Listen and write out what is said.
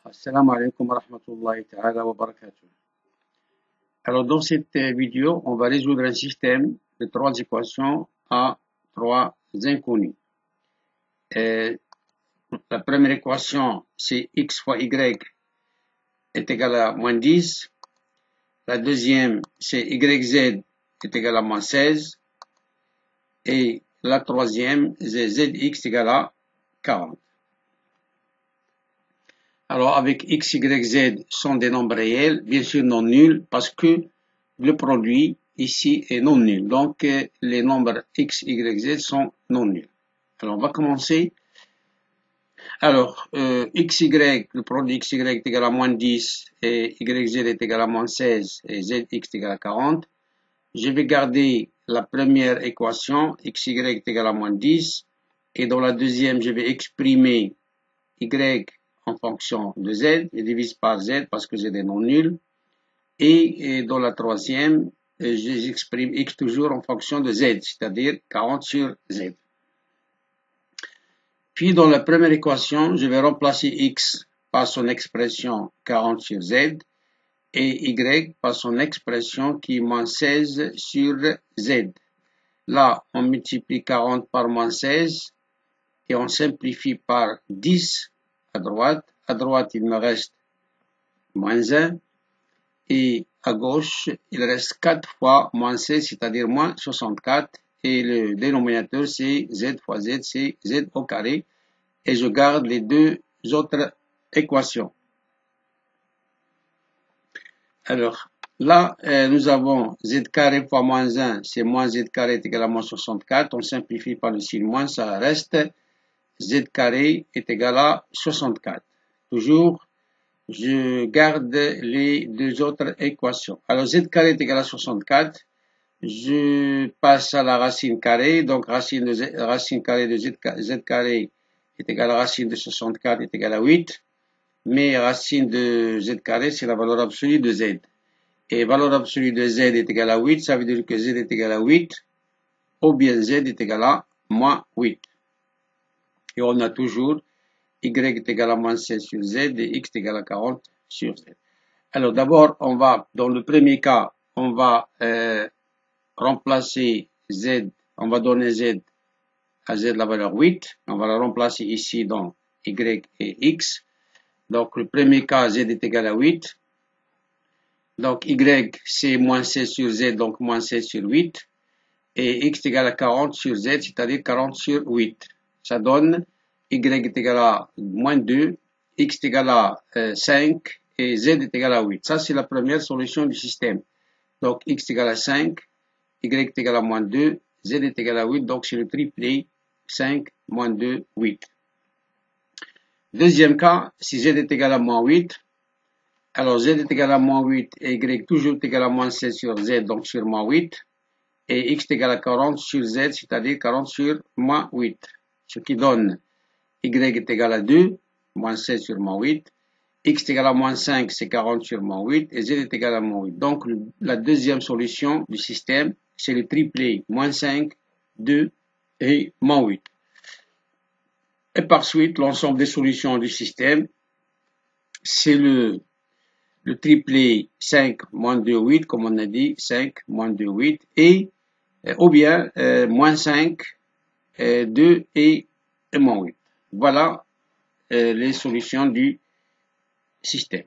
Assalamu alaikum wa rahmatullahi ta'ala wa barakatuh. Alors, dans cette vidéo, on va résoudre un système de trois équations à trois inconnus. La première équation, c'est x fois y est égal à moins 10. La deuxième, c'est yz est égal à moins 16. Et la troisième, c'est zx est égal à 40. Alors, avec x, y, z sont des nombres réels, bien sûr non nuls, parce que le produit ici est non nul. Donc, les nombres x, y, z sont non nuls. Alors, on va commencer. Alors, x, y, le produit x, y est égal à moins 10, et y, z est égal à moins 16, et z, x est égal à 40. Je vais garder la première équation, x, y est égal à moins 10, et dans la deuxième, je vais exprimer y en fonction de z, je divise par z parce que z est non nul, et dans la troisième, j'exprime x toujours en fonction de z, c'est-à-dire 40 sur z. Puis dans la première équation, je vais remplacer x par son expression 40 sur z, et y par son expression qui est moins 16 sur z. Là, on multiplie 40 par moins 16, et on simplifie par 10 à droite. À droite, il me reste moins 1. Et à gauche, il reste 4 fois moins 16, c'est-à-dire moins 64. Et le dénominateur, c'est z fois z, c'est z au carré. Et je garde les deux autres équations. Alors, là, nous avons z carré fois moins 1, c'est moins z carré est égal à moins 64. On simplifie par le signe moins, ça reste z carré est égal à 64. Toujours, je garde les deux autres équations. Alors, z carré est égal à 64. Je passe à la racine carrée. Donc, racine carrée de z carré est égal à racine de 64 est égal à 8. Mais racine de z carré, c'est la valeur absolue de z. Et valeur absolue de z est égale à 8. Ça veut dire que z est égal à 8. Ou bien z est égal à moins 8. Et on a toujours y est égal à moins 16 sur z et x est égal à 40 sur z. Alors d'abord, on va, dans le premier cas, on va remplacer z, on va donner z à z la valeur 8. On va la remplacer ici dans y et x. Donc le premier cas, z est égal à 8. Donc y c'est moins 16 sur z, donc moins 16 sur 8. Et x est égal à 40 sur z, c'est-à-dire 40 sur 8. Ça donne y est égal à moins 2, x est égal à 5 et z est égal à 8. Ça, c'est la première solution du système. Donc, x est égal à 5, y est égal à moins 2, z est égal à 8. Donc, c'est le triplé 5, moins 2, 8. Deuxième cas, si z est égal à moins 8, alors z est égal à moins 8 et y toujours est égal à moins 16 sur z, donc sur moins 8. Et x est égal à 40 sur z, c'est-à-dire 40 sur moins 8. Ce qui donne y est égal à 2, moins 16 sur moins 8. X est égal à moins 5, c'est 40 sur moins 8. Et z est égal à moins 8. Donc, la deuxième solution du système, c'est le triplé moins 5, 2 et moins 8. Et par suite, l'ensemble des solutions du système, c'est le triplé 5, moins 2, 8, comme on a dit, 5, moins 2, 8. Et, ou bien, moins 5, 2 et moins 8. Voilà les solutions du système.